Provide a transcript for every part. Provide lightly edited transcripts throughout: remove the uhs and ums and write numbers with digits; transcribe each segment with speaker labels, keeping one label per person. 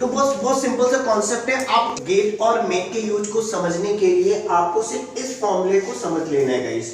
Speaker 1: तो बहुत बहुत सिंपल सा कॉन्सेप्ट है। आप गेट और मेक के यूज को समझने के लिए आपको सिर्फ इस फॉर्मूले को समझ लेना है गाइस।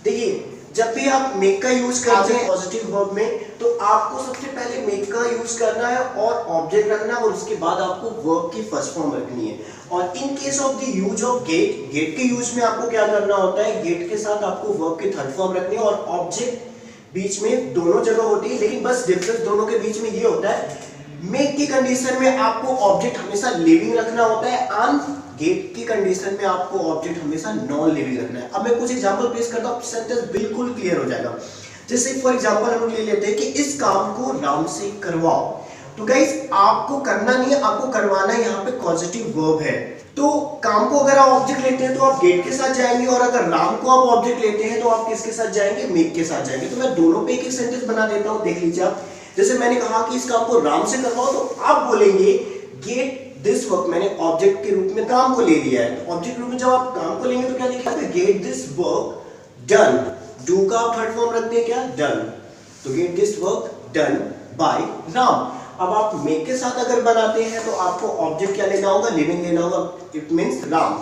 Speaker 1: देखिए, जब भी आप मेक का यूज करते हैं पॉजिटिव वर्ब में, तो आपको सबसे पहले मेक का यूज करना है और ऑब्जेक्ट रखना है, और उसके बाद आपको वर्ब की फर्स्ट फॉर्म रखनी है। और in case of the use of get, get के यूज में आपको क्या करना होता है, गेट के साथ आपको वर्ब की थर्ड फॉर्म रखनी है और ऑब्जेक्ट बीच में दोनों जगह होती है, लेकिन बस डिफरेंस दोनों के बीच में ये होता है, मेक की कंडीशन में आपको ऑब्जेक्ट हमेशा लिविंग रखना होता है, एंड गेट की कंडीशन में आपको ऑब्जेक्ट हमेशा नॉन लिविंग रखना है। अब मैं कुछ एग्जांपल पेश करता हूं, सेंटेंस बिल्कुल क्लियर हो जाएगा। जैसे फॉर एग्जांपल हम ले लेते हैं कि इस काम को राम से करवाओ। तो गाइस, आपको करना नहीं है, आपको करवाना है, यहाँ पे पॉजिटिव वर्ब है। तो काम को अगर आप ऑब्जेक्ट लेते हैं तो आप गेट के साथ जाएंगे, और अगर राम को आप ऑब्जेक्ट लेते हैं तो आप किसके साथ जाएंगे, मेक के साथ जाएंगे। तो मैं दोनों पे एक एक सेंटेंस बना देता हूं, देख लीजिए आप। जैसे मैंने कहा कि इस काम को राम से करवाओ, तो आप बोलेंगे गेट दिस वर्क। मैंने ऑब्जेक्ट के रूप में काम को ले लिया है, तो ऑब्जेक्ट के रूप में जब आप काम को लेंगे तो क्या लिखेंगे, gate this work done. Do का आप थर्ड फॉर्म रखते हैं क्या, डन। तो gate this work done by Ram. अब आप मेक के साथ अगर बनाते हैं तो आपको ऑब्जेक्ट क्या लेना होगा, लिविंग लेना होगा, इट मींस राम।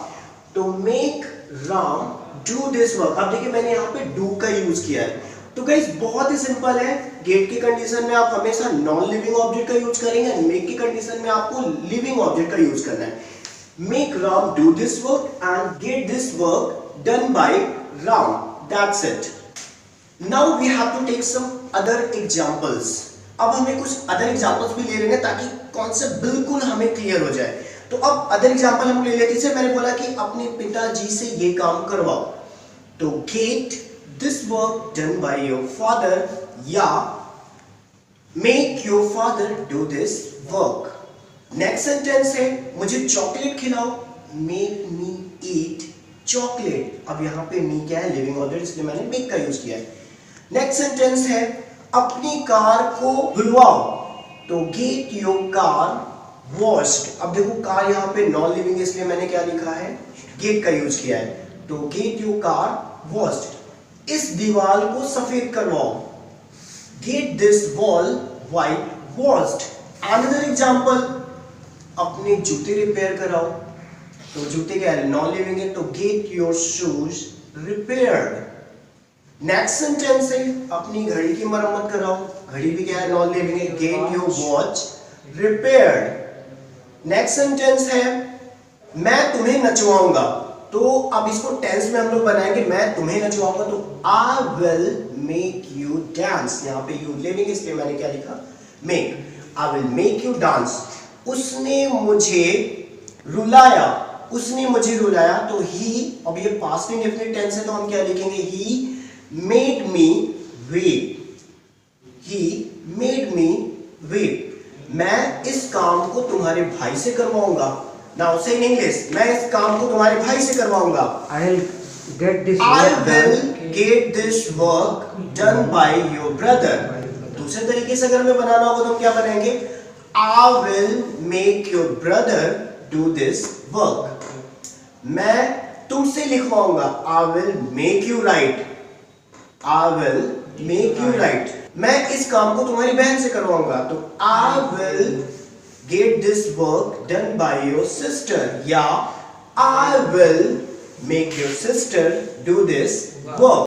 Speaker 1: तो make Ram do this work. अब देखिए, मैंने यहाँ पे डू का यूज किया है। तो गाइस, बहुत ही सिंपल है। गेट की कंडीशन में आप हमेशा नॉन लिविंग ऑब्जेक्ट का यूज करेंगे, मेक की कंडीशन में आपको लिविंग ऑब्जेक्ट का यूज करना है। Make Ram do this work and get this work done by Ram, that's it. Now we have to take some other examples. अब हमें कुछ अदर एग्जांपल्स भी ले लेंगे ताकि कॉन्सेप्ट बिल्कुल हमें क्लियर हो जाए। तो अब अदर एग्जांपल हम ले लेते हैं। जैसे मैंने बोला कि अपने पिताजी से ये काम करवाओ, तो gate this work done by your father, या make your father do this work। Next sentence है, मुझे चॉकलेट खिलाओ, make me eat chocolate। अब यहाँ पे me क्या है, लिविंग ऑब्जेक्ट, इसलिए मैंने make का यूज किया है। नेक्स्ट सेंटेंस है, अपनी कार को धुलवाओ, तो get your car washed। अब देखो, कार यहाँ पे नॉन लिविंग है, इसलिए मैंने क्या लिखा है, get का यूज किया है। तो get your car washed। इस दीवार को सफेद करवाओ, get this wall white washed. Another example, अपने जूते रिपेयर कराओ, तो जूते क्या है, नॉन लिविंग है, तो get your shoes repaired. Next sentence है, अपनी घड़ी की मरम्मत कराओ, घड़ी भी क्या है, नॉन लिविंग है, get your watch repaired. Next sentence है, मैं तुम्हें नचवाऊंगा, तो अब इसको टेंस में हम लोग बनाएंगे, मैं तुम्हें नचवाऊंगा, तो I will make you dance. यहाँ पे यू लिविंग, इसलिए मैंने क्या लिखा, make. I will make you dance. उसने मुझे रुलाया, उसने मुझे रुलाया, तो ही, अब ये पास्ट इंडेफिनिट टेंस है, तो हम क्या लिखेंगे, he made me wait, he made me wait. मैं इस काम को तुम्हारे भाई से करवाऊंगा। Now say in English, मैं इस काम को तुम्हारे भाई से करवाऊंगा। I will get this work done by your brother। दूसरे तरीके से अगर हमें बनाना होगा तो हम क्या बनाएंगे, I will make your brother do this work। मैं तुमसे लिखवाऊंगा, I will make you write, I will make you write। मैं इस काम को तुम्हारी बहन से करवाऊंगा, तो I will get this work done by your sister, या I will make your sister do this work।